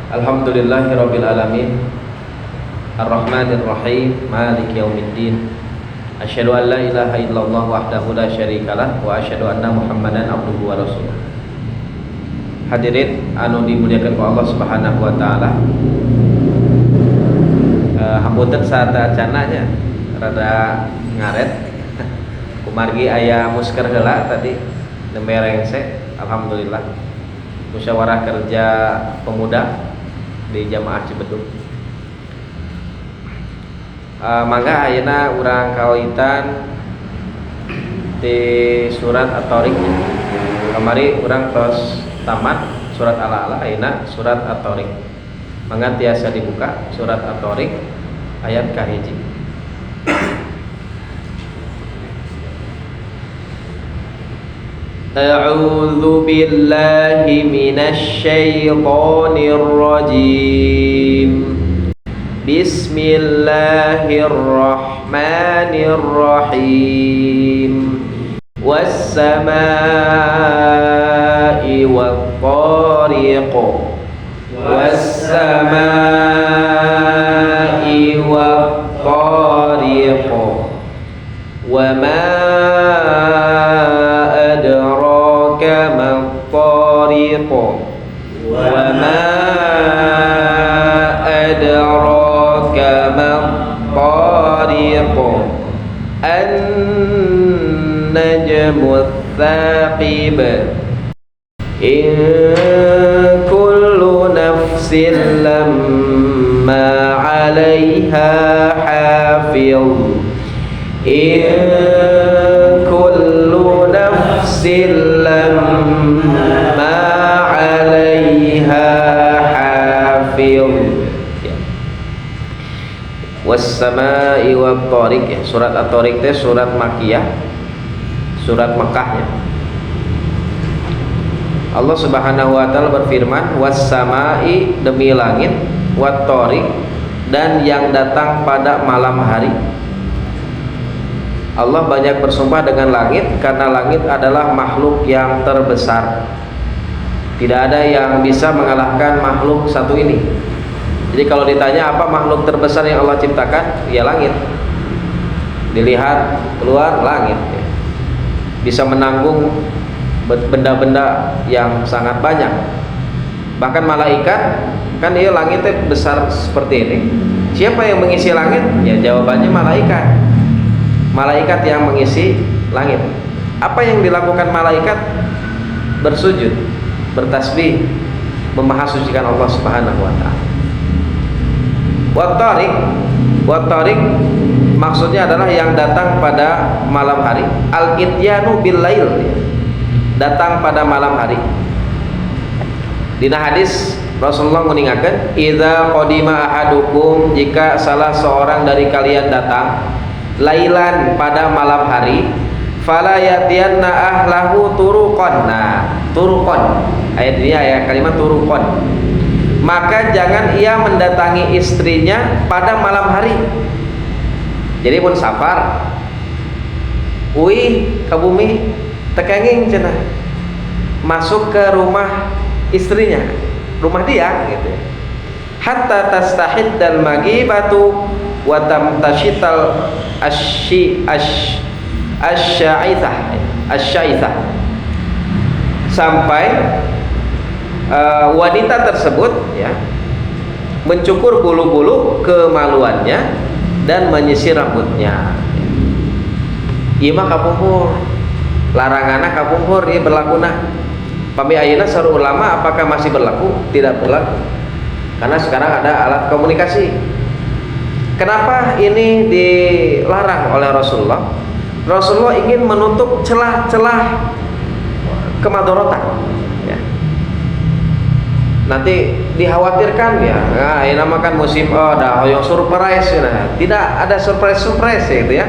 Alhamdulillahirabbil alamin. Ar-Rahmanir Rahim. Maliki yaumiddin. Asyhadu an la ilaha illallah wahdahu la syarikalah wa asyhadu anna Muhammadan abduhu wa rasuluh. Hadirin anu dimuliakan ku Allah Subhanahu wa taala. Hapunten satacana nya rada ngaret. Kumargi aya musker heula tadi nembe rengse. Alhamdulillah. Musyawarah kerja pemuda di Jamaah Cibeduk. Mangga ayeuna urang kawitan di surat At-Tariq. Kamari urang tos tamat surat Al-A'la, ayeuna surat At-Tariq. Mangga tiasa dibuka surat At-Tariq ayat kahiji. A'udzu billahi minasy syaithanir rajim. Bismillahirrahmanirrahim. Was-samaa'i wat-tariq. Was-samaa'i wat-tariq. Wa ma mat-tariq. Wa ma mat-tariq. An-najmu ats-tsaqib. In kullu nafsin lamma 'alaiha hafiz. In kullu nafsin lamma 'alaiha hafiz. Was-samaa'i wat-tariq, ya. Surat At-Tariq teh surat Makkiyah, surat Mekkah, ya. Allah Subhanahu wa taala berfirman, was-samaa'i, demi langit, wat-tariq, dan yang datang pada malam hari. Allah banyak bersumpah dengan langit karena langit adalah makhluk yang terbesar. Tidak ada yang bisa mengalahkan makhluk satu ini. Jadi kalau ditanya apa makhluk terbesar yang Allah ciptakan, ya langit. Dilihat keluar langit, ya. Bisa menanggung benda-benda yang sangat banyak. Bahkan malaikat, kan dia langitnya besar seperti ini. Siapa yang mengisi langit? Ya jawabannya malaikat. Malaikat yang mengisi langit. Apa yang dilakukan malaikat? Bersujud, bertasbih, memahasucikan Allah Subhanahu wa taala. Wat-tariq maksudnya adalah yang datang pada malam hari. Al-ityanu bil lail, datang pada malam hari. Dina hadis Rasulullah meningatkan, idza qadima ahadukum, jika salah seorang dari kalian datang lailan pada malam hari, fala yatiyanna ahlahu turuqan. Nah, turuqan, ayat ini ayat kalimat turuqan. Maka jangan ia mendatangi istrinya pada malam hari. Jadi pun safar uih ke bumi tekenging cenah masuk ke rumah istrinya, rumah dia gitu ya. Hatta tastahiddal magibatu wa tamtashital asyaithah, sampai wanita tersebut, ya, mencukur bulu-bulu kemaluannya dan menyisir rambutnya. Ieu mah kapungkur, laranganna kapungkur, ieu berlakuna. Pami ayeuna saur ulama apakah masih berlaku? Tidak berlaku. Karena sekarang ada alat komunikasi. Kenapa ini dilarang oleh Rasulullah? Rasulullah ingin menutup celah-celah kemadorotan. Nanti dikhawatirkan, ya, nah, ini namakan musim ada yang surprise, nah, tidak ada surprise gitu, ya.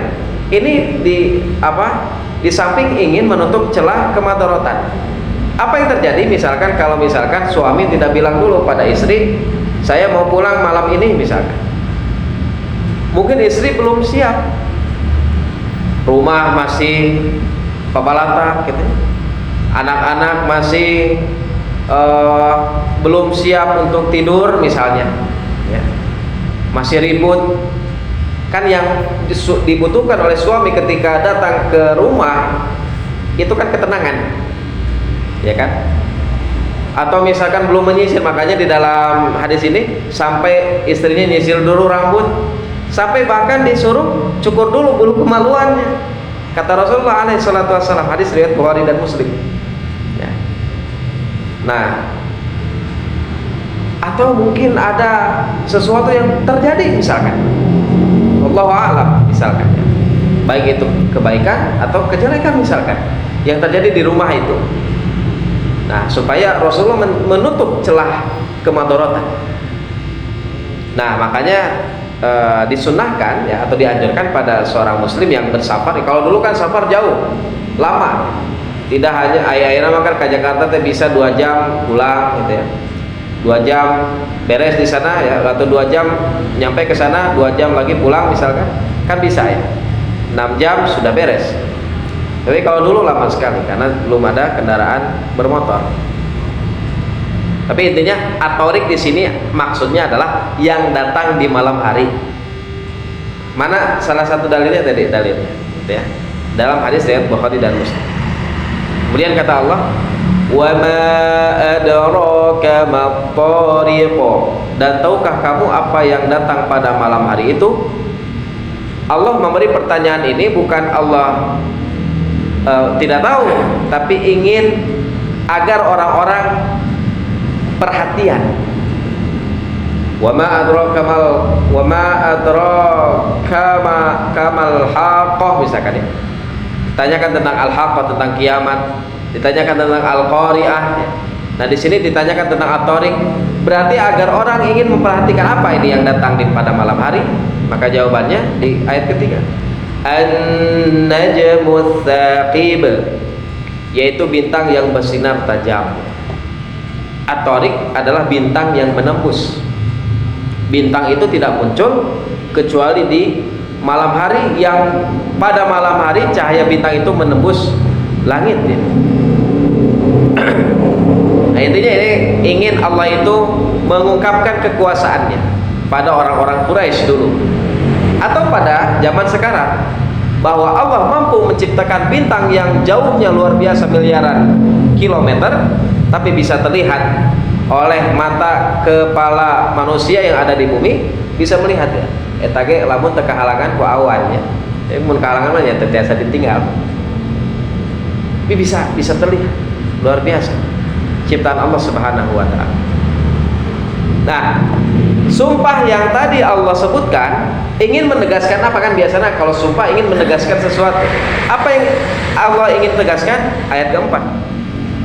Ini di samping ingin menutup celah kemadorotan. Apa yang terjadi misalkan kalau suami tidak bilang dulu pada istri, saya mau pulang malam ini misalkan. Mungkin istri belum siap, rumah masih papalata gitu, anak-anak masih belum siap untuk tidur misalnya, ya, masih ribut. Kan yang dibutuhkan oleh suami ketika datang ke rumah itu kan ketenangan, ya kan? Atau misalkan belum menyisir, makanya di dalam hadis ini sampai istrinya nyisir dulu rambut, sampai bahkan disuruh cukur dulu bulu kemaluannya. Kata Rasulullah alaihi salatu wassalam, hadis riwayat Bukhari dan Muslim, ya. Nah, atau mungkin ada sesuatu yang terjadi misalkan, Allahu a'lam, misalkan, ya, baik itu kebaikan atau kejelekan misalkan yang terjadi di rumah itu. Nah, supaya Rasulullah menutup celah kemadharatan. Nah, makanya disunahkan, ya, atau dianjurkan pada seorang muslim yang bersafar. Kalau dulu kan safar jauh, lama, tidak hanya ayah-ayah makan ke Jakarta bisa 2 jam pulang gitu, ya, 2 jam beres di sana, ya, atau 2 jam nyampe ke sana, 2 jam lagi pulang misalkan, kan bisa, ya, 6 jam sudah beres. Tapi kalau dulu lama sekali karena belum ada kendaraan bermotor. Tapi intinya at-thariq di sini maksudnya adalah yang datang di malam hari. Mana salah satu dalilnya tadi, dalilnya, gitu, ya, dalam hadis riwayat Bukhari dan Muslim. Kemudian kata Allah, "Wa ma adraka mat-thariq." Dan tahukah kamu apa yang datang pada malam hari itu? Allah memberi pertanyaan ini bukan Allah tidak tahu, tapi ingin agar orang-orang perhatian. Wa ma adraka kamal haqqah, misalkan, ya, ditanyakan tentang al-haqqah, tentang kiamat, ditanyakan tentang al-qari'ah, ya. Nah, di sini ditanyakan tentang at-thariq, berarti agar orang ingin memperhatikan apa ini yang datang pada malam hari. Maka jawabannya di ayat ketiga, an-najmu tsaqib, yaitu bintang yang bersinar tajam. At-thariq adalah bintang yang menembus. Bintang itu tidak muncul kecuali di malam hari, yang pada malam hari cahaya bintang itu menembus langit, ya. Nah, intinya ini ingin Allah itu mengungkapkan kekuasaannya pada orang-orang Quraisy dulu atau pada zaman sekarang, bahwa Allah mampu menciptakan bintang yang jauhnya luar biasa miliaran kilometer, tapi bisa terlihat oleh mata kepala manusia yang ada di bumi, bisa melihat, ya. Eta ge lamun teu kahalangan ku awan, ya. Tapi mun kahalangan mah nya teu tiasa ditinggal. Tapi bisa terlihat, luar biasa ciptaan Allah Subhanahu wa taala. Nah, sumpah yang tadi Allah sebutkan ingin menegaskan apa? Kan biasanya kalau sumpah ingin menegaskan sesuatu. Apa yang Allah ingin tegaskan? Ayat keempat,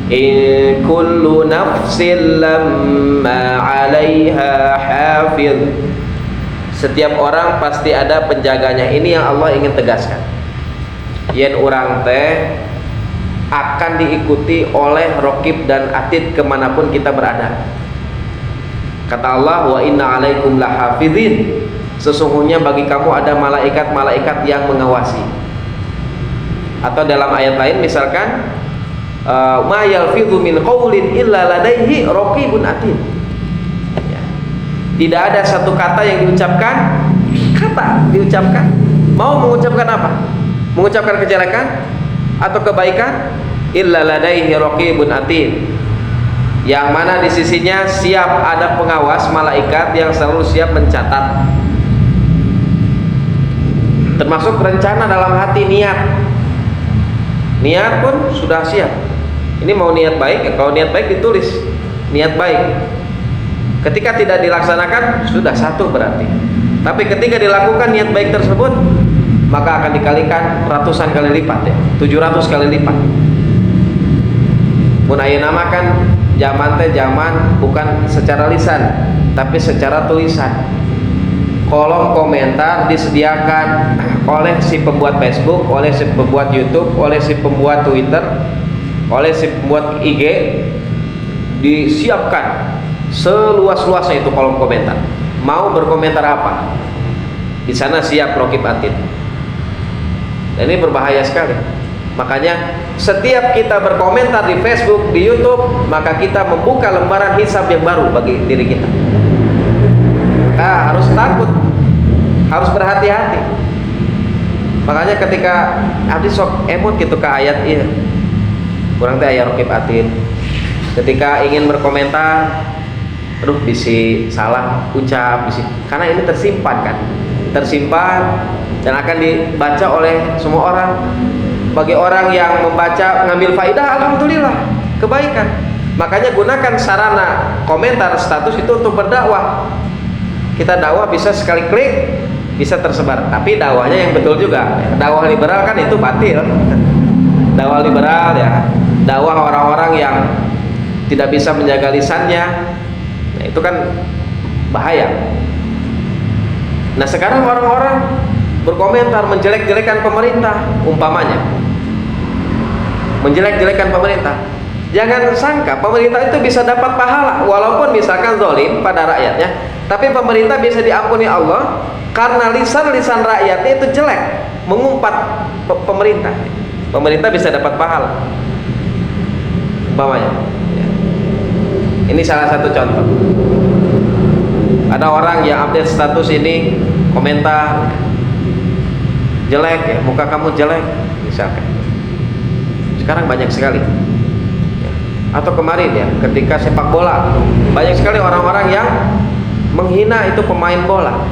in kullu nafsin lamma 'alaiha hafiz. Setiap orang pasti ada penjaganya. Ini yang Allah ingin tegaskan. Yen urang teh akan diikuti oleh raqib dan atid kemanapun kita berada. Kata Allah, wa inna 'alaikum lahafizin. Sesungguhnya bagi kamu ada malaikat-malaikat yang mengawasi. Atau dalam ayat lain misalkan, ma yalfidhu min qaulin illa ladaihi raqibun atid, ya. Tidak ada satu kata yang diucapkan, mau mengucapkan apa? Mengucapkan kejelekan atau kebaikan, illa ladaihi raqibun atid, yang mana di sisinya siap ada pengawas malaikat yang selalu siap mencatat. Termasuk rencana dalam hati, niat pun sudah siap. Ini mau niat baik, ya, kalau niat baik ditulis niat baik. Ketika tidak dilaksanakan sudah satu berarti. Tapi ketika dilakukan niat baik tersebut, maka akan dikalikan ratusan kali lipat, ya, 700 kali lipat. Mun ayeuna mah kan zaman teh zaman bukan secara lisan, tapi secara tulisan. Kolom komentar disediakan oleh si pembuat Facebook, oleh si pembuat YouTube, oleh si pembuat Twitter, oleh si pembuat IG, disiapkan seluas-luasnya itu kolom komentar. Mau berkomentar apa? Di sana siap raqib atid. Dan ini berbahaya sekali. Makanya setiap kita berkomentar di Facebook, di YouTube, maka kita membuka lembaran hisab yang baru bagi diri kita. Harus takut, harus berhati-hati. Makanya ketika abdi sok emot gitu ke ayat iya, kurang teh aya raqib atid. Ketika ingin berkomentar, aduh bisi salah ucap, bisi, karena ini tersimpan kan, tersimpan dan akan dibaca oleh semua orang. Bagi orang yang membaca ngambil faidah, alhamdulillah, kebaikan. Makanya gunakan sarana komentar status itu untuk berdakwah. Kita dakwah bisa sekali klik bisa tersebar, tapi dakwahnya yang betul juga. Dakwah liberal kan itu batil. Dakwah liberal ya, dakwah orang-orang yang tidak bisa menjaga lisannya, nah itu kan bahaya. Nah sekarang orang-orang berkomentar menjelek-jelekan pemerintah, umpamanya menjelek-jelekan pemerintah, jangan sangka pemerintah itu bisa dapat pahala walaupun misalkan zalim pada rakyatnya, tapi pemerintah bisa diampuni Allah karena lisan-lisan rakyatnya itu jelek mengumpat pemerintah. Pemerintah bisa dapat pahala umpamanya ya. Ini salah satu contoh. Ada orang yang update status ini komentar jelek ya, muka kamu jelek misalkan. Sekarang banyak sekali ya. Atau kemarin ya ketika sepak bola banyak sekali orang-orang yang menghina itu pemain bola.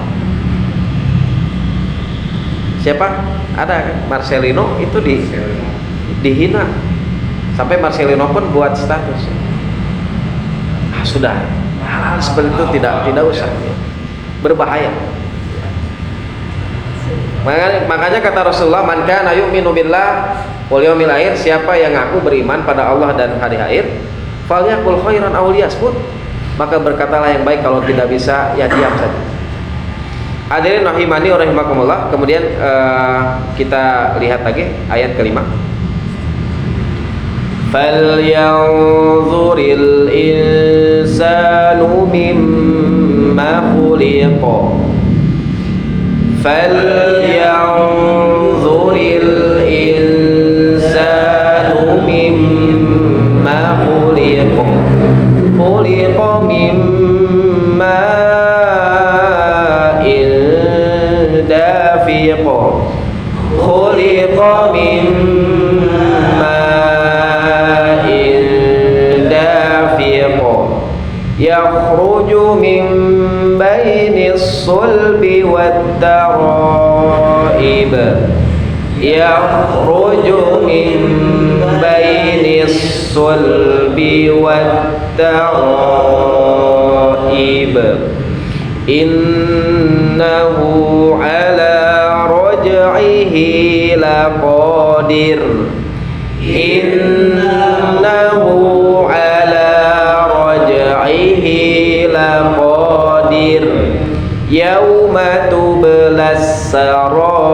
Siapa? Ada kan? Marcelino itu dihina sampai Marcelino pun buat status. Sudah hal-hal seperti itu tidak usah ya. Berbahaya. Makanya kata Rasulullah, man kana yu'minu billah wal yawmil akhir, siapa yang ngaku beriman pada Allah dan hari akhir, falyaqul khairan aw liyasmut, maka berkatalah yang baik, kalau tidak bisa ya diam saja. Hadirin rahimani wa rahimakumullah. Kemudian kita lihat lagi ayat kelima. Falyanzuril insanu mimma khuliqa. Falyanzuril insanu mimma khuliqa. Khuliqa mimma dafiq. Khuliqa mimma dafiq. Yakhruju min bainis sulbi wad daraib. Yakhruju min bainis sulbi wad daraib. Innahu ala raj'ihi laqadir. Innahu ala raj'ihi laqadir. Yauma tublas sarair.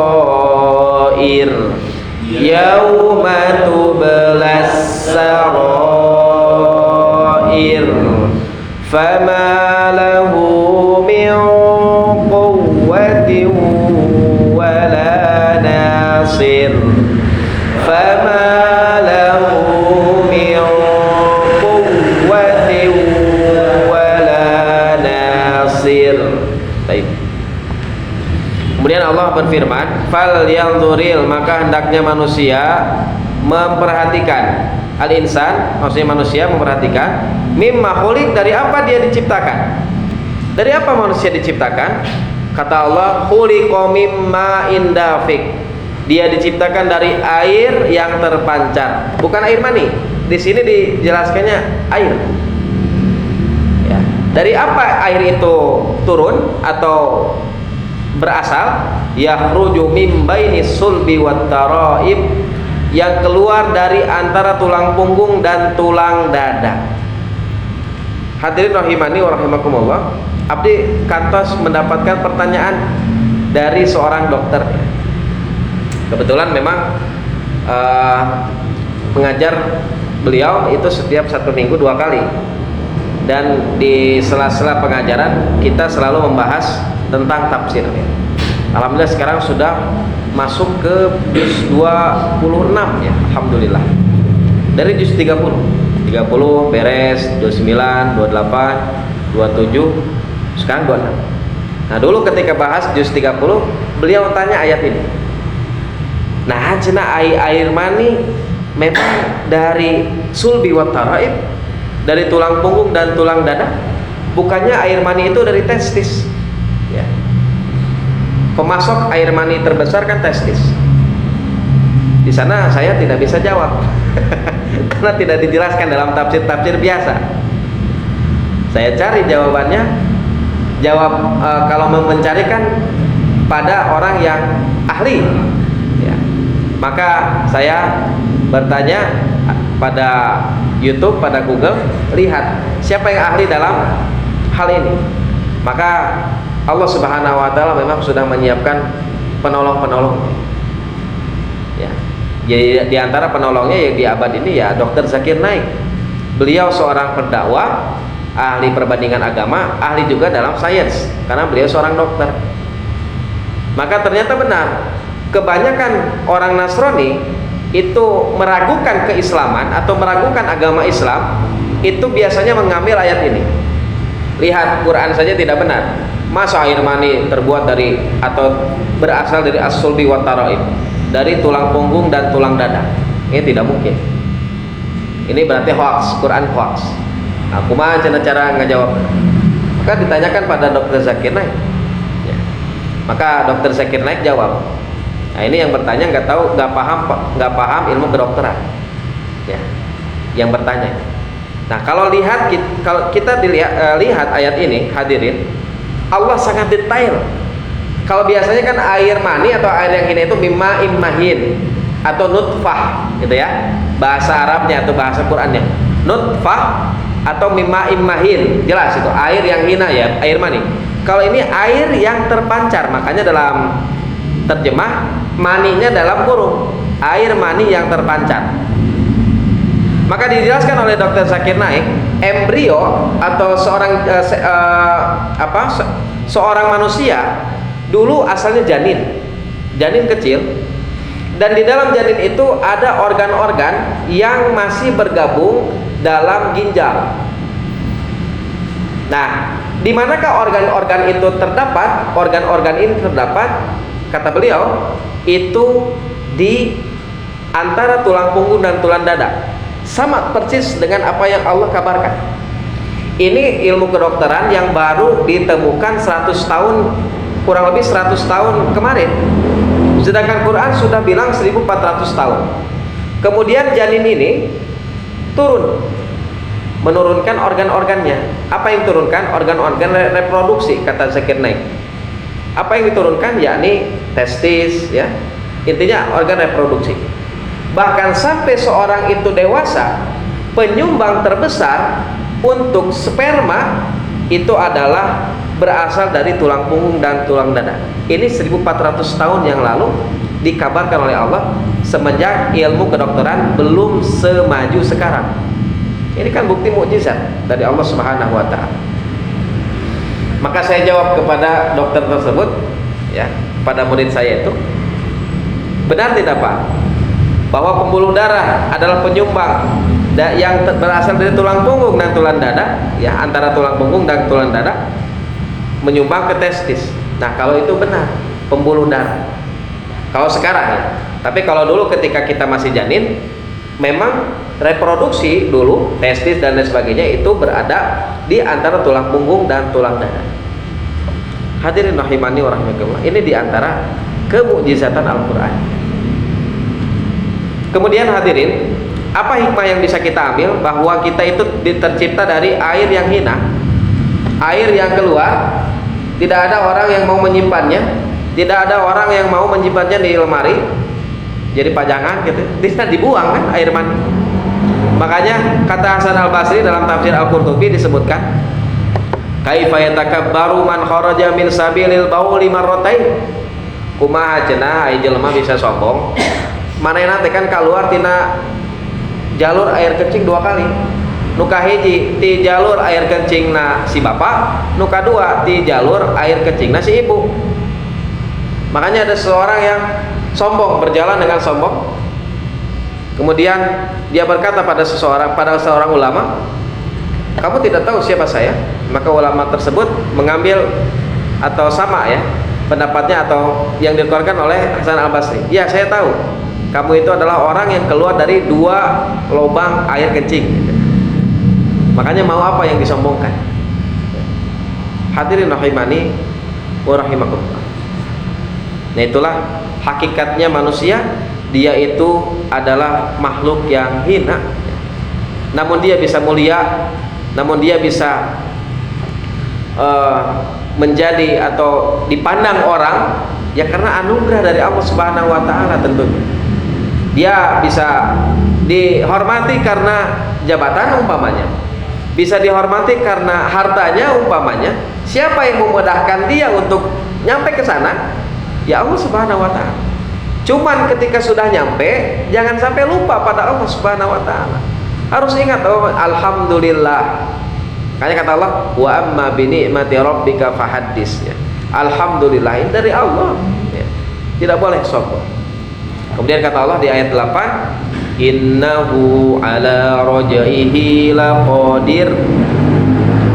Yauma tublas sarair. Fama lahu min quwwatin wala nasir. Fama lahu min quwwatin wala nasir. Baik. Kemudian Allah berfirman, fal yanzuril, maka hendaknya manusia memperhatikan, al-insan maksudnya manusia memperhatikan, mimma khuliq, dari apa dia diciptakan. Dari apa manusia diciptakan? Kata Allah, khuliqa mimma indafik, dia diciptakan dari air yang terpancar, bukan air mani. Di sini dijelaskannya air. Ya. Dari apa air itu turun atau berasal? Yakhruju min bainis sulbi wat taraib, yang keluar dari antara tulang punggung dan tulang dada. Hadirin rahimani wa rahimakumullah. Abdi kantos mendapatkan pertanyaan dari seorang dokter. Kebetulan memang pengajar beliau itu setiap 1 minggu 2 kali, dan di sela-sela pengajaran kita selalu membahas tentang tafsir. Alhamdulillah sekarang sudah masuk ke juz 26 ya, alhamdulillah. Dari juz 30 beres, 29, 28, 27, sekarang 26. Nah dulu ketika bahas juz 30, beliau tanya ayat ini. Nah cenah air mani memang dari sulbi wa taraib, dari tulang punggung dan tulang dada. Bukannya air mani itu dari testis ya. Pemasok air mani terbesar kan testis. Di sana saya tidak bisa jawab karena tidak dijelaskan dalam tafsir-tafsir biasa. Saya cari jawabannya, kalau mencarikan pada orang yang ahli ya. Maka saya bertanya pada YouTube, pada Google, lihat siapa yang ahli dalam hal ini. Maka Allah Subhanahu wa taala memang sudah menyiapkan penolong-penolong. Ya. Jadi di antara penolongnya yang di abad ini ya Dr. Zakir Naik. Beliau seorang pendakwah, ahli perbandingan agama, ahli juga dalam sains karena beliau seorang dokter. Maka ternyata benar, kebanyakan orang Nasrani itu meragukan keislaman atau meragukan agama Islam, itu biasanya mengambil ayat ini. Lihat, Quran saja tidak benar. Masa air mani terbuat dari atau berasal dari as-sulbi wa taraib, dari tulang punggung dan tulang dada? Ini tidak mungkin. Ini berarti hoax, Quran hoax. Nah, kumaha cara ngejawab? Maka ditanyakan pada Dr. Zakir Naik ya. Maka Dr. Zakir Naik jawab. Nah ini yang bertanya nggak paham ilmu kedokteran ya, yang bertanya. Nah kalau kita lihat ayat ini hadirin, Allah sangat detail. Kalau biasanya kan air mani atau air yang ini itu mimma immahin atau nutfah gitu ya, bahasa Arabnya atau bahasa Qurannya nutfah atau mimma immahin, jelas itu air yang hina ya, air mani. Kalau ini air yang terpancar, makanya dalam terjemah maninya dalam kurung, air mani yang terpancar. Maka dijelaskan oleh Dr. Zakir Naik, embrio atau seorang manusia dulu asalnya janin kecil, dan di dalam janin itu ada organ-organ yang masih bergabung dalam ginjal. Nah, di manakah organ-organ itu terdapat? Organ-organ ini terdapat, kata beliau, itu di antara tulang punggung dan tulang dada. Sama persis dengan apa yang Allah kabarkan. Ini ilmu kedokteran yang baru ditemukan 100 tahun, kurang lebih 100 tahun kemarin. Sedangkan Quran sudah bilang 1400 tahun. Kemudian janin ini turun, menurunkan organ-organnya. Apa yang turunkan? Organ-organ reproduksi, kata Zakir Naik. Apa yang diturunkan? Yakni testis ya. Intinya organ reproduksi. Bahkan sampai seorang itu dewasa, penyumbang terbesar untuk sperma itu adalah berasal dari tulang punggung dan tulang dada. Ini 1400 tahun yang lalu dikabarkan oleh Allah, semenjak ilmu kedokteran belum semaju sekarang. Ini kan bukti mukjizat dari Allah Subhanahu wa taala. Maka saya jawab kepada dokter tersebut ya, pada murid saya itu, benar tidak Pak, bahwa pembuluh darah adalah penyumbang yang berasal dari tulang punggung dan tulang dada ya, antara tulang punggung dan tulang dada menyumbang ke testis. Nah kalau itu benar, pembuluh darah kalau sekarang ya. Tapi kalau dulu ketika kita masih janin, memang reproduksi dulu, testis dan lain sebagainya itu berada di antara tulang punggung dan tulang dada. Hadirin rahimani wa rahimakumullah, ini di antara kemukjizatan Al-Qur'an. Kemudian hadirin, apa hikmah yang bisa kita ambil? Bahwa kita itu tercipta dari air yang hina, air yang keluar, tidak ada orang yang mau menyimpannya, tidak ada orang yang mau menyimpannya di lemari jadi pajangan gitu, tidak, dibuang kan air mani. Makanya kata Hasan Al-Basri dalam tafsir Al-Qurtubi disebutkan, kaifa yatakabbaru man kharaja min sabilil bauli marratain. Kumaha cenah aya jelema bisa sombong, manehna teh kan keluar tina jalur air kencing 2 kali. Nu kahiji ti jalur air kencingna si bapak, nu kadua ti jalur air kencingna si ibu. Makanya ada seorang yang sombong, berjalan dengan sombong. Kemudian dia berkata pada seorang ulama, "Kamu tidak tahu siapa saya?" Maka ulama tersebut mengambil atau sama ya pendapatnya atau yang dikeluarkan oleh Hasan Al-Basri. "Ya, saya tahu. Kamu itu adalah orang yang keluar dari 2 lubang air kencing." Makanya mau apa yang disombongkan? Hadirin rahimani wa rahimakumullah. Nah, itulah hakikatnya manusia. Dia itu adalah makhluk yang hina, namun dia bisa mulia, namun dia bisa menjadi atau dipandang orang ya karena anugerah dari Allah Subhanahu wa taala. Tentunya dia bisa dihormati karena jabatan umpamanya, bisa dihormati karena hartanya umpamanya. Siapa yang memudahkan dia untuk nyampe ke sana? Ya Allah Subhanahu wa taala. Cuman ketika sudah nyampe, jangan sampai lupa pada Allah Subhanahu wa taala. Harus ingat, oh, alhamdulillah. Makanya kata Allah, wa amma bi ni'mati rabbika fahaddits. Ya. Alhamdulillah, ini dari Allah. Ya. Tidak boleh sombong. Kemudian kata Allah di ayat 8, innahu ala rajaihi laqadir.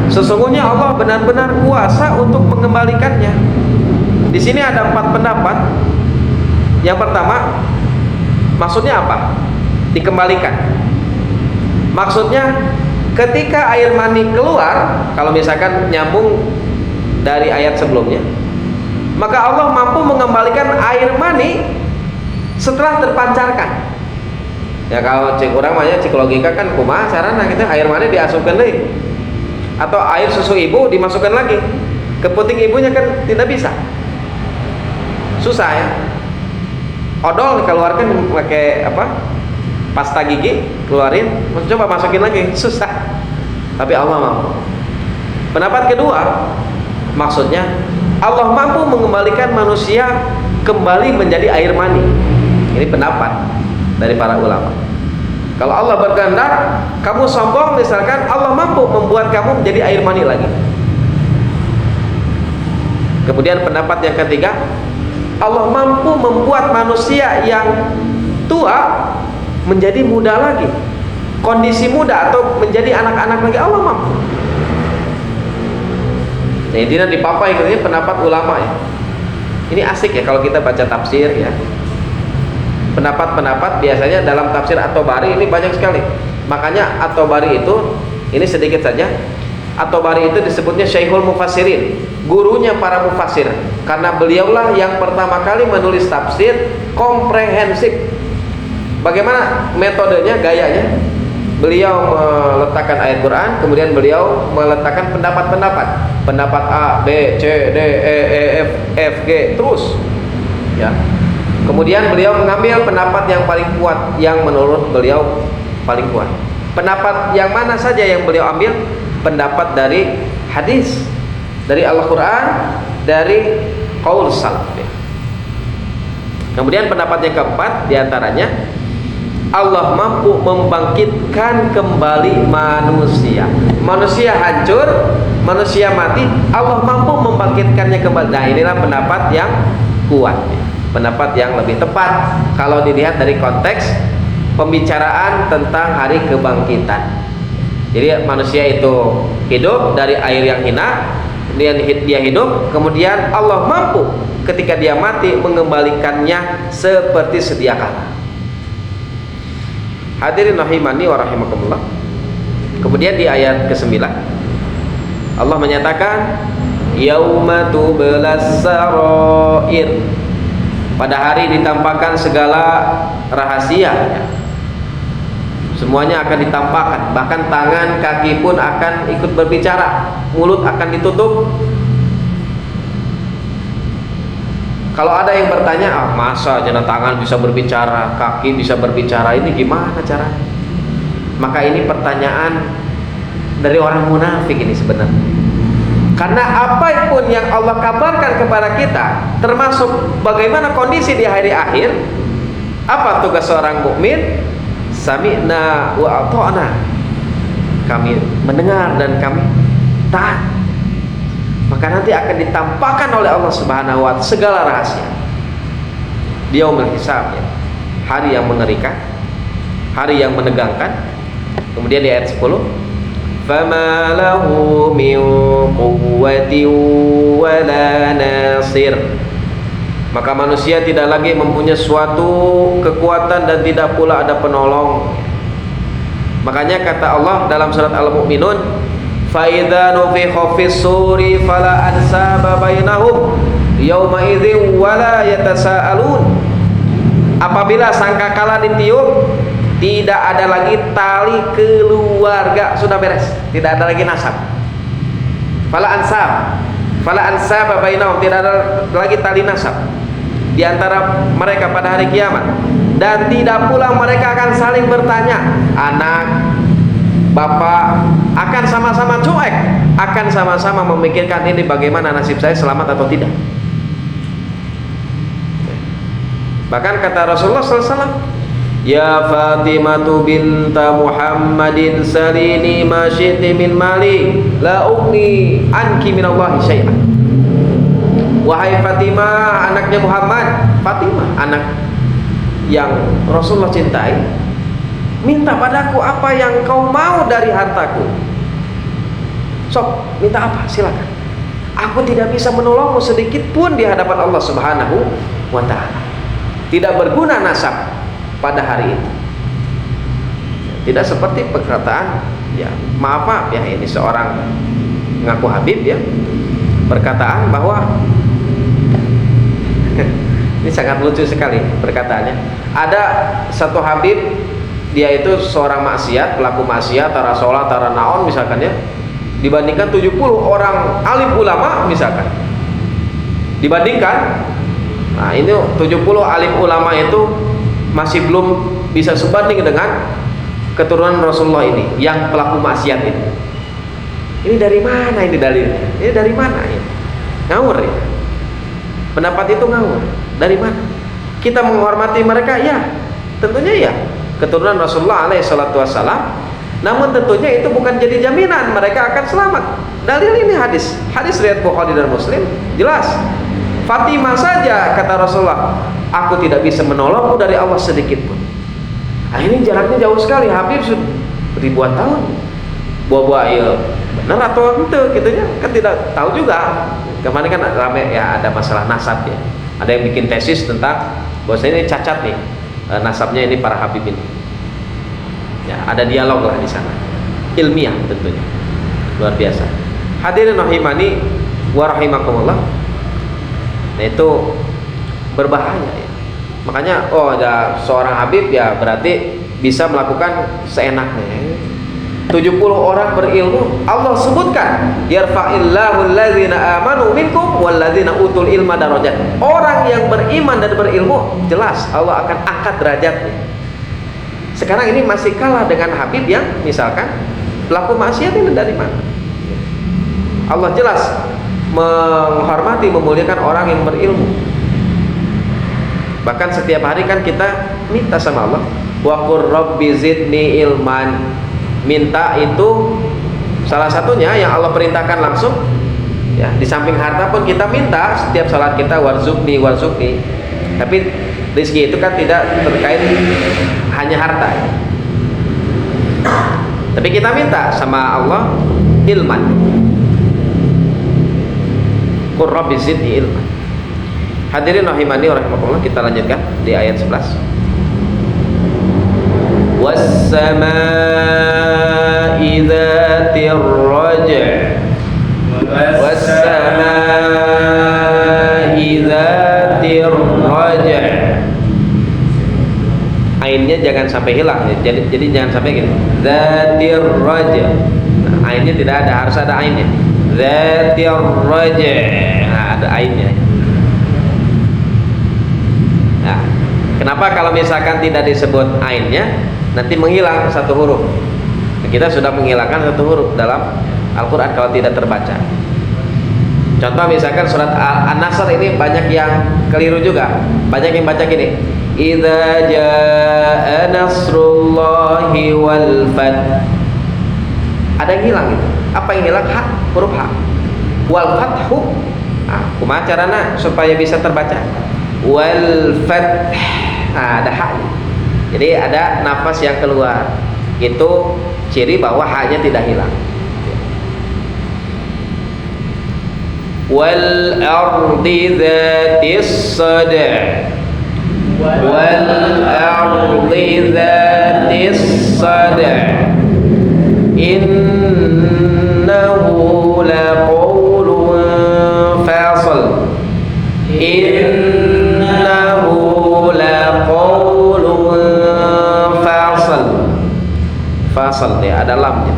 Sesungguhnya Allah benar-benar kuasa untuk mengembalikannya. Di sini ada 4 pendapat. Yang pertama, maksudnya apa? Dikembalikan. Maksudnya ketika air mani keluar, kalau misalkan nyambung dari ayat sebelumnya, maka Allah mampu mengembalikan air mani setelah terpancarkan. Ya kalau cek orang mah psikologika kan kumaha carana kita air mani diasupkan deui. Atau air susu ibu dimasukkan lagi ke puting ibunya kan tidak bisa. Susah ya. Odol dikeluarkan pakai apa? Pasta gigi, keluarin, coba masukin lagi, susah. Tapi Allah mampu. Pendapat kedua, maksudnya Allah mampu mengembalikan manusia kembali menjadi air mani. Ini pendapat dari para ulama. Kalau Allah berkehendak, kamu sombong misalkan, Allah mampu membuat kamu menjadi air mani lagi. Kemudian pendapat yang ketiga, Allah mampu membuat manusia yang tua menjadi muda lagi, kondisi muda atau menjadi anak-anak lagi, Allah mampu. Nah, ini dipapai katanya pendapat ulama ya. Ini asik ya kalau kita baca tafsir ya. Pendapat-pendapat biasanya dalam tafsir At-Tabari ini banyak sekali. Makanya At-Tabari itu, ini sedikit saja, At-Tabari itu disebutnya Syekhul Mufassirin, gurunya para mufassir, karena beliaulah yang pertama kali menulis tafsir komprehensif. Bagaimana metodenya, gayanya? Beliau meletakkan ayat Quran, kemudian beliau meletakkan pendapat-pendapat, pendapat A, B, C, D, E, F, F, G, terus ya. Kemudian beliau mengambil pendapat yang paling kuat, yang menurut beliau paling kuat. Pendapat yang mana saja yang beliau ambil? Pendapat dari hadis, dari Al-Quran, dari qaul salaf. Kemudian pendapat yang keempat diantaranya, Allah mampu membangkitkan kembali manusia. Manusia hancur, manusia mati, Allah mampu membangkitkannya kembali. Nah, inilah pendapat yang kuat, pendapat yang lebih tepat kalau dilihat dari konteks pembicaraan tentang hari kebangkitan. Jadi manusia itu hidup dari air yang hina, dia hidup, kemudian Allah mampu ketika dia mati mengembalikannya seperti sedia kala. Hadirin rahimani wa rahimakumullah. Kemudian di ayat ke-9 Allah menyatakan yauma tublas sarair. Pada hari ditampakkan segala rahasia. Semuanya akan ditampakkan, bahkan tangan, kaki pun akan ikut berbicara, mulut akan ditutup. Kalau ada yang bertanya, masa jana tangan bisa berbicara, kaki bisa berbicara, ini gimana caranya? Maka ini pertanyaan dari orang munafik ini sebenarnya. Karena apapun yang Allah kabarkan kepada kita, termasuk bagaimana kondisi di hari akhir, apa tugas seorang mukmin? Sami'na wa ata'na. Kami mendengar dan kami taat. Maka nanti akan ditampakkan oleh Allah Subhanahu wa taala segala rahasia. Yaumul hisab, ya. Hari yang mengerikan, hari yang menegangkan. Kemudian di ayat 10, fama lahu min quwwatin wala nasir, maka manusia tidak lagi mempunyai suatu kekuatan dan tidak pula ada penolong. Makanya kata Allah dalam surat Al-Mu'minun, fa idza nufikha fis suri fala ansaba bainahum yauma idzin wala yatasaalun. Apabila sangkakala ditiup, tidak ada lagi tali keluarga, sudah beres, tidak ada lagi nasab. Fala ansab bainahum, tidak ada lagi tali nasab di antara mereka pada hari kiamat. Dan tidak pula mereka akan saling bertanya, anak, bapak akan sama-sama cuek, akan sama-sama memikirkan ini bagaimana nasib saya, selamat atau tidak. Bahkan kata Rasulullah SAW, ya Fatimatu binta Muhammadin salini ma syi'ti min mali la ugni anki minallahi syai'an. Wahai Fatimah, anaknya Muhammad, Fatimah anak yang Rasulullah cintai, minta padaku apa yang kau mau dari hartaku. Sok, minta apa? Silakan. Aku tidak bisa menolongmu sedikit pun di hadapan Allah Subhanahu wa ta'ala. Tidak berguna nasab pada hari itu. Tidak seperti perkataan, ya maaf ya, ini seorang ngaku Habib, ya, perkataan bahwa ini sangat lucu sekali perkataannya. Ada satu Habib, dia itu seorang maksiat, pelaku maksiat, tara sholat, tara naon misalkan, ya, dibandingkan 70 orang alim ulama misalkan, dibandingkan, nah ini 70 alim ulama itu masih belum bisa sebanding dengan keturunan Rasulullah ini yang pelaku maksiat ini. Ini dari mana ini dalilnya? Ini dari mana ya? Ngawur ya. Pendapat itu ngawur. Dari mana? Kita menghormati mereka, ya, tentunya ya, keturunan Rasulullah alaihi salatu wassalam. Namun tentunya itu bukan jadi jaminan mereka akan selamat. Dalil ini hadis riwayat Bukhari dan Muslim, jelas. Fatimah saja kata Rasulullah, aku tidak bisa menolongmu dari Allah sedikit pun. Nah, ini jaraknya jauh sekali. Habib sudah ribuan tahun. Buah-buah ya benar atau ente gitunya kan tidak tahu juga. Kemarin kan rame ya, ada masalah nasab ya. Ada yang bikin tesis tentang bahwasanya ini cacat nih, nasabnya ini para Habib ini. Ya, ada dialog lah di sana. Ilmiah tentunya. Luar biasa. Hadirin rahimani wa rahimakumullah. Nah, itu berbahaya ya. Makanya ada seorang Habib ya berarti bisa melakukan seenaknya. 70 orang berilmu Allah sebutkan, yarfa'illahu alladzina amanu minkum walladzina utul ilma darajat. Orang yang beriman dan berilmu jelas Allah akan angkat derajatnya. Sekarang ini masih kalah dengan Habib yang misalkan pelaku maksiat ini dari mana? Allah jelas menghormati, memuliakan orang yang berilmu. Bahkan setiap hari kan kita minta sama Allah, wa qur rabbi zidni ilman. Minta itu salah satunya yang Allah perintahkan langsung, ya, di samping harta pun kita minta setiap salat kita, warzuqni. Tapi rezeki itu kan tidak terkait hanya harta. Tapi kita minta sama Allah ilman. Qur rabbi zidni ilman. Hadirin rahimani rahimakumullah, kita lanjutkan di ayat 11. Was-samaa'i dzatir raj' was-samaa'i dzatir raj'. Ainnya jangan sampai hilang ya. Jadi jangan sampai gini. Dzatir raj'. Nah, ainnya tidak ada, harus ada ainnya. Dzatir raj'. Nah, ada ainnya. Nah, kenapa kalau misalkan tidak disebut ainnya nanti menghilang satu huruf? Kita sudah menghilangkan satu huruf dalam Al-Quran kalau tidak terbaca. Contoh misalkan surat An-Nasr ini banyak yang keliru juga. Banyak yang baca gini, idza jaa nasrullahi wal fath. Ada yang hilang gitu. Apa yang hilang? Ha, huruf ha. Wal fathu. Nah, kumaha carana supaya bisa terbaca? wal fath. Nah, ada haknya. Jadi ada nafas yang keluar. Itu ciri bahwa haknya tidak hilang. Wal ardi dzatis sada. Wal ardi dzatis sada. Innahu laqawlun fasl. Innahu laqawlun fasl. Fasl ya, ada lamnya.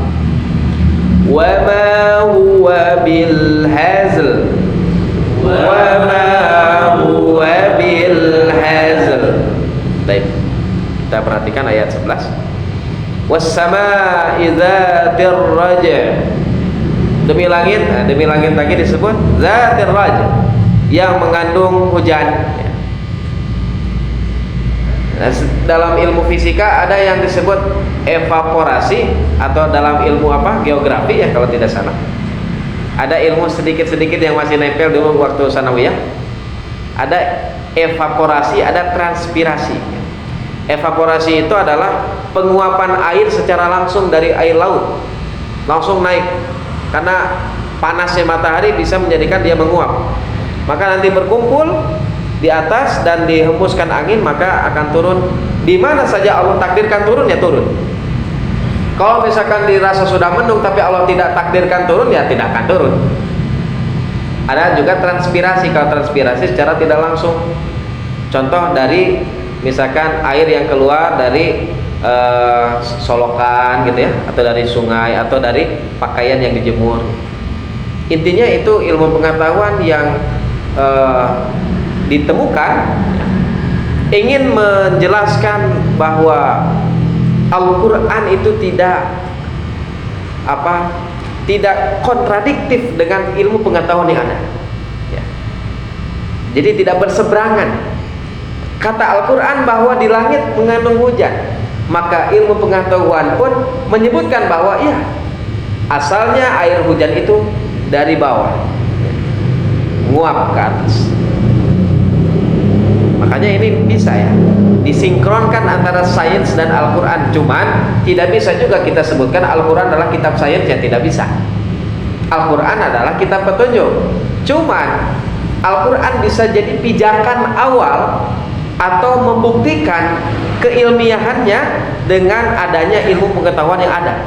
Wa ma huwa bil hazl. Wa ma huwa bil hazl. Baik. Kita perhatikan ayat 11. Was-samaa'i dzatir raja. Demi langit lagi disebut dzatir raja, yang mengandung hujan. Nah, dalam ilmu fisika ada yang disebut evaporasi, atau dalam ilmu geografi ya kalau tidak salah. Ada ilmu sedikit-sedikit yang masih nempel dulu waktu sanawiyah. Ada evaporasi, ada transpirasi. Evaporasi itu adalah penguapan air secara langsung dari air laut, langsung naik, karena panasnya matahari bisa menjadikan dia menguap. Maka nanti berkumpul di atas dan dihembuskan angin, maka akan turun di mana saja Allah takdirkan turun, ya turun. Kalau misalkan dirasa sudah mendung tapi Allah tidak takdirkan turun, ya tidak akan turun. Ada juga transpirasi. Kalau transpirasi secara tidak langsung, contoh dari misalkan air yang keluar dari solokan gitu ya, atau dari sungai, atau dari pakaian yang dijemur. Intinya itu ilmu pengetahuan yang ditemukan ingin menjelaskan bahwa Al-Quran itu tidak kontradiktif dengan ilmu pengetahuan yang ada ya. Jadi tidak berseberangan. Kata Al-Quran bahwa di langit mengandung hujan, maka ilmu pengetahuan pun menyebutkan bahwa ya, asalnya air hujan itu dari bawah nguap ke atas. Makanya ini bisa ya disinkronkan antara sains dan Al-Quran. Cuman tidak bisa juga kita sebutkan Al-Quran adalah kitab sains, ya tidak bisa. Al-Quran adalah kitab petunjuk. Cuman Al-Quran bisa jadi pijakan awal atau membuktikan keilmiahannya dengan adanya ilmu pengetahuan yang ada.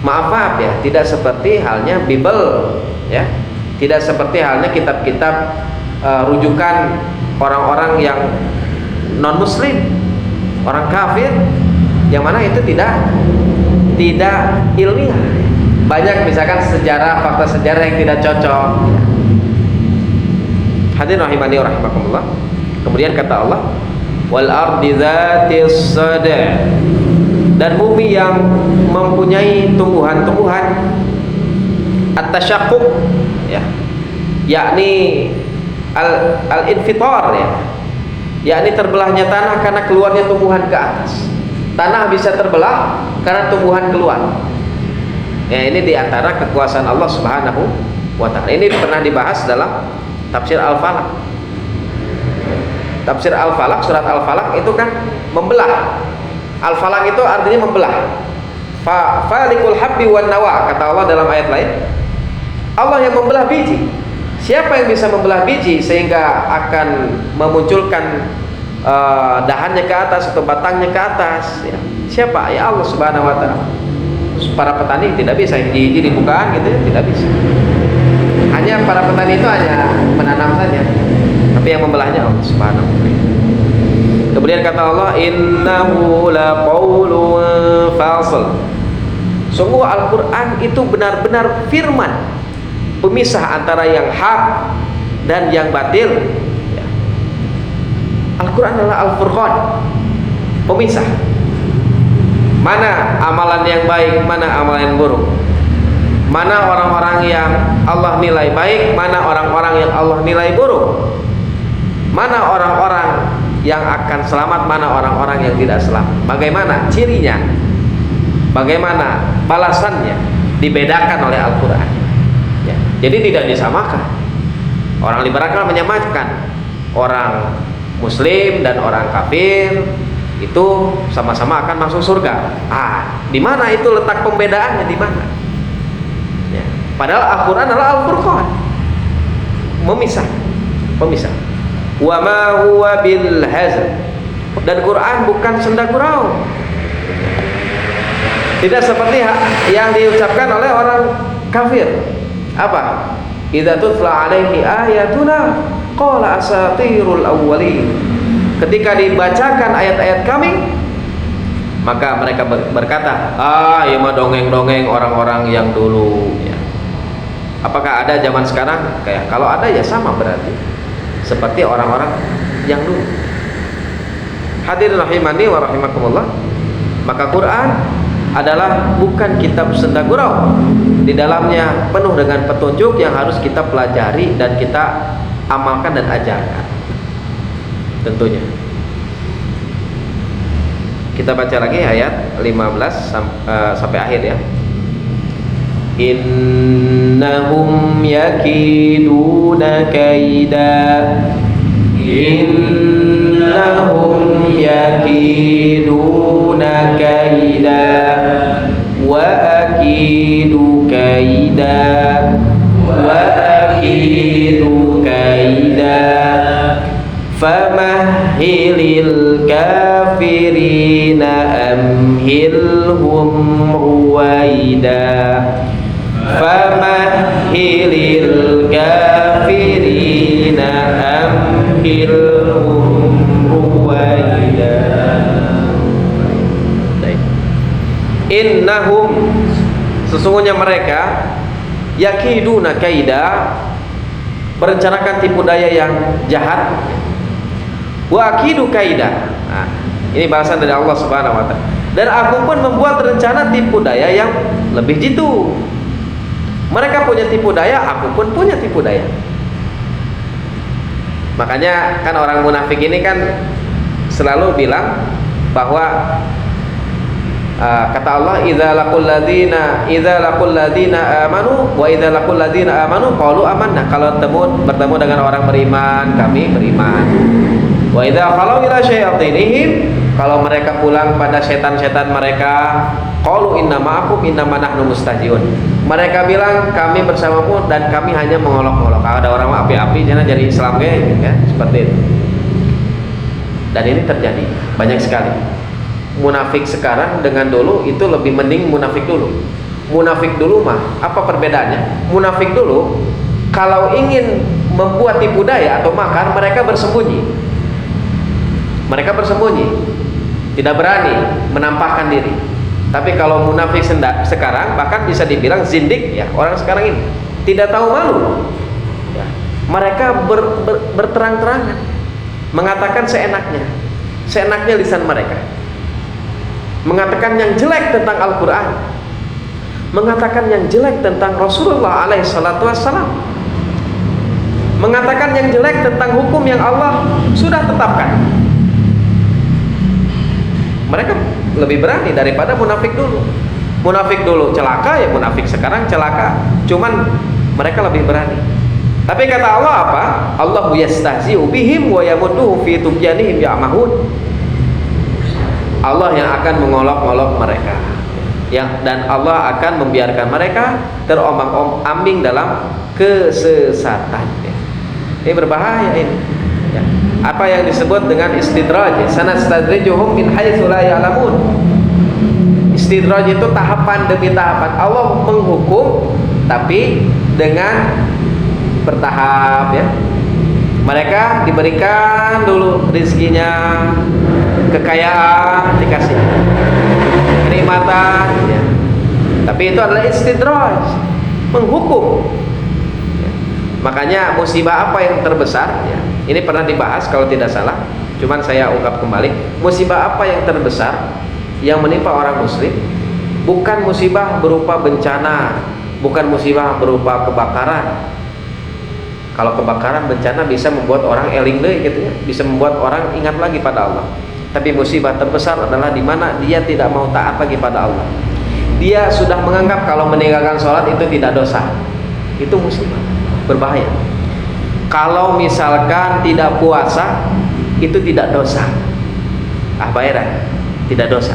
Maaf ya, tidak seperti halnya Bible ya, tidak seperti halnya kitab-kitab rujukan orang-orang yang non muslim, orang kafir, yang mana itu tidak ilmiah. Banyak misalkan sejarah, fakta sejarah yang tidak cocok. Hadirin rahimani wa rahimakumullah. Kemudian kata Allah, wal ardi dzatis sada, dan bumi yang mempunyai tumbuhan-tumbuhan at-tasyaqquk ya, yakni al-infitar ya, yakni terbelahnya tanah karena keluarnya tumbuhan ke atas. Tanah bisa terbelah karena tumbuhan keluar. Ya, ini diantara kekuasaan Allah Subhanahu wa ta'ala. Ini pernah dibahas dalam tafsir Al-Falaq. Tafsir Al-Falaq, surat Al-Falaq itu kan membelah. Al-Falaq itu artinya membelah. Falikul habbi wan nawa, kata Allah dalam ayat lain. Allah yang membelah biji. Siapa yang bisa membelah biji sehingga akan memunculkan dahannya ke atas atau batangnya ke atas ya. Siapa? Ya Allah Subhanahu wa ta'ala. Para petani tidak bisa biji dibukaan gitu ya, tidak bisa. Hanya para petani itu hanya menanam saja, tapi yang membelahnya Allah Subhanahu wa ta'ala. Kemudian kata Allah, innahu laqawlun fasl. Sungguh Al-Quran itu benar-benar firman pemisah antara yang hak dan yang batil ya. Al-Quran adalah Al-Furqan, pemisah mana amalan yang baik, mana amalan yang buruk, mana orang-orang yang Allah nilai baik, mana orang-orang yang Allah nilai buruk, mana orang-orang yang akan selamat, mana orang-orang yang tidak selamat, bagaimana cirinya, bagaimana balasannya, dibedakan oleh Al-Quran ya. Jadi tidak disamakan. Orang liberal menyamakan orang muslim dan orang kafir itu sama-sama akan masuk surga. Di mana itu letak pembedaannya, di mana? Ya. Padahal Al-Qur'an adalah Al-Furqan, memisah. Wa ma huwa bil hazl, dan Quran bukan senda gurau. Tidak seperti yang diucapkan oleh orang kafir. Apa? Idza tutla alaihi ayatuna qala asatirul awwalin. Ketika dibacakan ayat-ayat kami, maka mereka berkata, ya mah dongeng-dongeng orang-orang yang dulu ya. Apakah ada zaman sekarang? Kayak kalau ada ya sama berarti seperti orang-orang yang dulu. Hadirin rahimani wa rahimakumullah. Maka Quran adalah bukan kitab senda gurau. Di dalamnya penuh dengan petunjuk yang harus kita pelajari dan kita amalkan dan ajarkan. Tentunya. Kita baca lagi ayat 15 sampai akhir ya. Innahum yakiduna kaida. Innahum yakiduna kaida wa akidu kaida wa akidu kaida famahhilil kafirina amhilhum ruwaida famahhilil kafirina amhilhum ruwaida. Innahum, sesungguhnya mereka, yakiduna kaida, merencanakan tipu daya yang jahat. Wa akidu kaida. Nah, ini balasan dari Allah Subhanahu wa taala. Dan aku pun membuat rencana tipu daya yang lebih jitu. Mereka punya tipu daya, aku pun punya tipu daya. Makanya kan orang munafik ini kan selalu bilang bahwa kata Allah, idza laqul ladina amanu wa idza laqul ladina amanu qalu amanna. Kalau bertemu dengan orang beriman, kami beriman. Wa idza khalau ila syayatinihim, kalau mereka pulang pada setan-setan mereka, qalu inna ma'akum innama nahnu mustahzi'un. Mereka bilang kami bersamamu dan kami hanya mengolok-olok. Ada orang api-api jangan jadi Islam ya, seperti itu. Dan ini terjadi banyak sekali. Munafik sekarang dengan dulu itu lebih mending munafik dulu. Munafik dulu mah apa perbedaannya? Munafik dulu kalau ingin membuat tipu daya atau makar, mereka bersembunyi. Mereka bersembunyi, tidak berani menampakkan diri. Tapi kalau munafik sekarang bahkan bisa dibilang zindik ya, orang sekarang ini tidak tahu malu ya. Mereka berterang-terangan mengatakan seenaknya lisan mereka, mengatakan yang jelek tentang Al-Quran, mengatakan yang jelek tentang Rasulullah alaihi salatu wassalam, mengatakan yang jelek tentang hukum yang Allah sudah tetapkan. Mereka lebih berani daripada munafik dulu. Munafik dulu celaka ya, munafik sekarang celaka, cuman mereka lebih berani. Tapi kata Allah apa? Allahu yastahzi'u bihim wa yamudduhum fi tughyanihim ya'mahun. Allah yang akan mengolok-olok mereka dan Allah akan membiarkan mereka terombang-ambing dalam kesesatan. Ini berbahaya ini ya. Apa yang disebut dengan istidraj, sanastadrijuhum min haitsu la ya'lamun. Istidraj itu tahapan demi tahapan. Allah menghukum tapi dengan bertahap ya. Mereka diberikan dulu rezekinya, kekayaan dikasih, kenikmatan ya. Tapi itu adalah istidraj, menghukum ya. Makanya musibah apa yang terbesar ya? Ini pernah dibahas kalau tidak salah, cuman saya ungkap kembali. Musibah apa yang terbesar yang menimpa orang muslim? Bukan musibah berupa bencana, bukan musibah berupa kebakaran. Kalau kebakaran, bencana bisa membuat orang eling deui gitu ya, bisa membuat orang ingat lagi pada Allah. Tapi musibah terbesar adalah di mana dia tidak mau taat lagi pada Allah. Dia sudah menganggap kalau meninggalkan sholat itu tidak dosa. Itu musibah, berbahaya. kalau misalkan tidak puasa itu tidak dosa. Bayaran tidak dosa.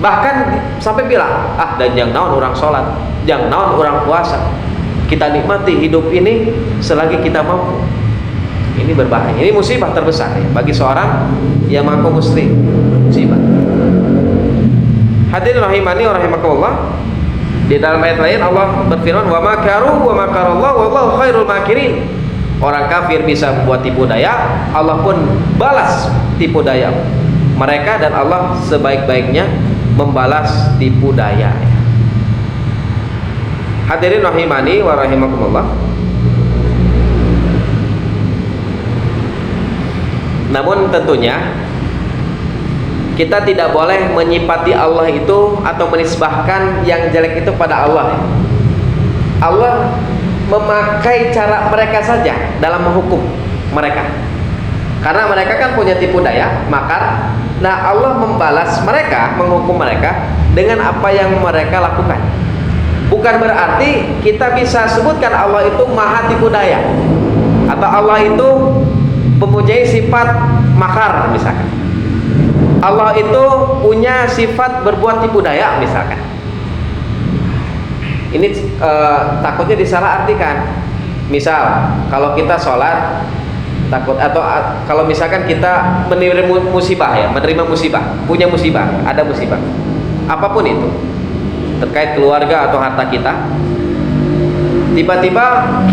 Bahkan sampai bilang, dan jangan naon orang sholat, jangan naon orang puasa. Kita nikmati hidup ini selagi kita mampu. Ini berbahaya. Ini musibah terbesar ya, bagi seorang yang mengaku muslim. Musibah. Hadirin rahimani wa rahimakumullah. Di dalam ayat lain Allah berfirman, wa makaru wa makarallahu wallahu khairul makirin. Orang kafir bisa membuat tipu daya, Allah pun balas tipu daya mereka, dan Allah sebaik-baiknya membalas tipu daya. Hadirin rahimani wa rahimakumullah. Namun tentunya kita tidak boleh menyifati Allah itu atau menisbahkan yang jelek itu pada Allah. Allah memakai cara mereka saja dalam menghukum mereka, karena mereka kan punya tipu daya, makar. Nah, Allah membalas mereka, menghukum mereka dengan apa yang mereka lakukan. Bukan berarti kita bisa sebutkan Allah itu maha tipu daya, atau Allah itu mempunyai sifat makar misalkan. Allah itu punya sifat berbuat tipu daya misalkan. Ini takutnya disalahartikan. Misal kalau kita sholat takut, atau kalau misalkan kita menerima musibah ya, menerima musibah, punya musibah, ada musibah apapun itu terkait keluarga atau harta kita, tiba-tiba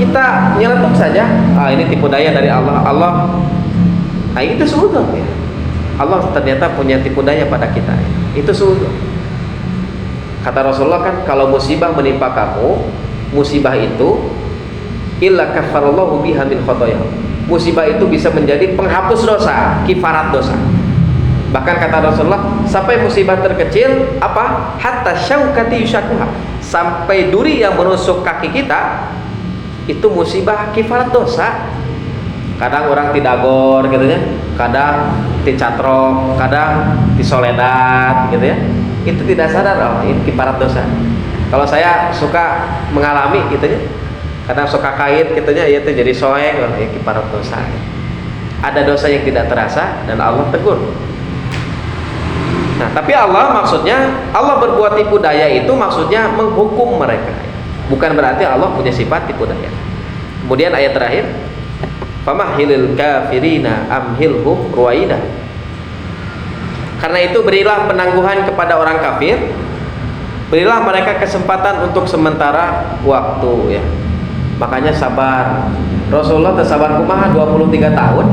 kita nyeletuk saja, ini tipu daya dari Allah. Itu suudon ya. Allah ternyata punya tipu daya pada kita. Itu suudon. Kata Rasulullah kan, kalau musibah menimpa kamu, musibah itu illa kafarallahu biha min khotoyahu. Musibah itu bisa menjadi penghapus dosa, kifarat dosa. Bahkan kata Rasulullah, sampai musibah terkecil apa? Hatta syaukati yushakuha. Sampai duri yang menusuk kaki kita itu musibah kifarat dosa. Kadang orang tidagor gitu ya, kadang dicatrok, kadang disoledat gitu ya. Itu tidak sadar, ini kifarat dosa. Kalau saya suka mengalami gitu ya, kadang suka kait gitu ya, itu jadi soeng, kifarat dosa. Ada dosa yang tidak terasa dan Allah tegur. Nah, tapi Allah maksudnya, Allah berbuat tipu daya itu maksudnya menghukum mereka. Bukan berarti Allah punya sifat tipu daya. Kemudian ayat terakhir, famahhilil kafirina amhilhum ruwaida. Karena itu berilah penangguhan kepada orang kafir, berilah mereka kesempatan untuk sementara waktu ya. Makanya sabar. Rasulullah tersabar kumaha 23 tahun.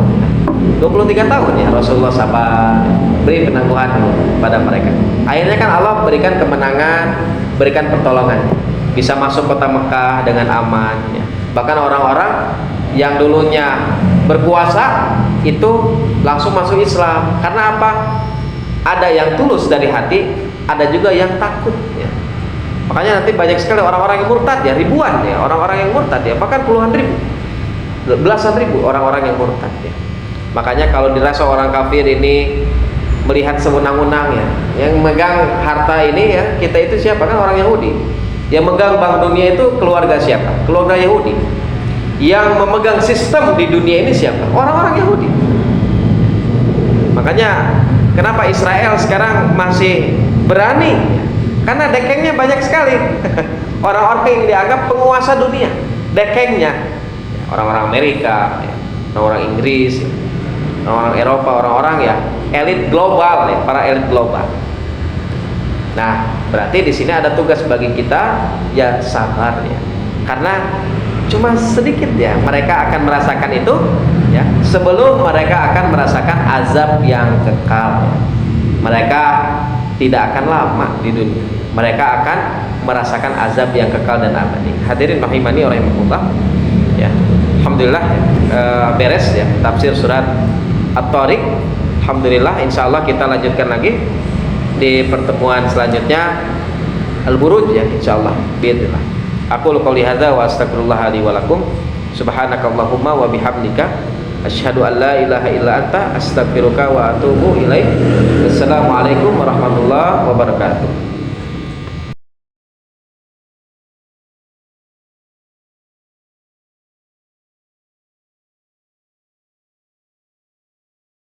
23 tahun ya Rasulullah sabar, beri penangguhan pada mereka. Akhirnya kan Allah berikan kemenangan, berikan pertolongan, bisa masuk kota Mekah dengan aman ya. Bahkan orang-orang yang dulunya berpuasa itu langsung masuk Islam. Karena apa? Ada yang tulus dari hati, ada juga yang takut ya. Makanya nanti banyak sekali orang-orang yang murtad ya, ribuan ya orang-orang yang murtad ya, bahkan puluhan ribu, belasan ribu orang-orang yang murtad ya. Makanya kalau dirasa orang kafir ini melihat sewenang-wenang ya, yang megang harta ini ya, kita itu siapa? Kan orang Yahudi. Yang megang bank dunia itu keluarga siapa? Keluarga Yahudi. Yang memegang sistem di dunia ini siapa? Orang-orang Yahudi. Makanya kenapa Israel sekarang masih berani? Karena dekengnya banyak sekali. Orang-orang yang dianggap penguasa dunia, dekengnya orang-orang Amerika, orang-orang Inggris, orang-orang Eropa, orang-orang ya elit global ya, para elit global. Nah, berarti di sini ada tugas bagi kita ya, sabar ya. Karena cuma sedikit ya mereka akan merasakan itu ya, sebelum mereka akan merasakan azab yang kekal ya. Mereka tidak akan lama di dunia, mereka akan merasakan azab yang kekal dan abadi. Hadirin rahimani wa rahimakumullah ya. Alhamdulillah beres ya tafsir surat At-Tariq. Alhamdulillah, insyaallah kita lanjutkan lagi di pertemuan selanjutnya Al-Buruj ya, insyaallah biidznillah. Aku qouli hadza wa astaghfirullah li wa lakum. Subhanakallahumma wa bihamdika asyhadu an la ilaha illa anta astaghfiruka wa atubu ilaik. Assalamualaikum warahmatullahi wabarakatuh.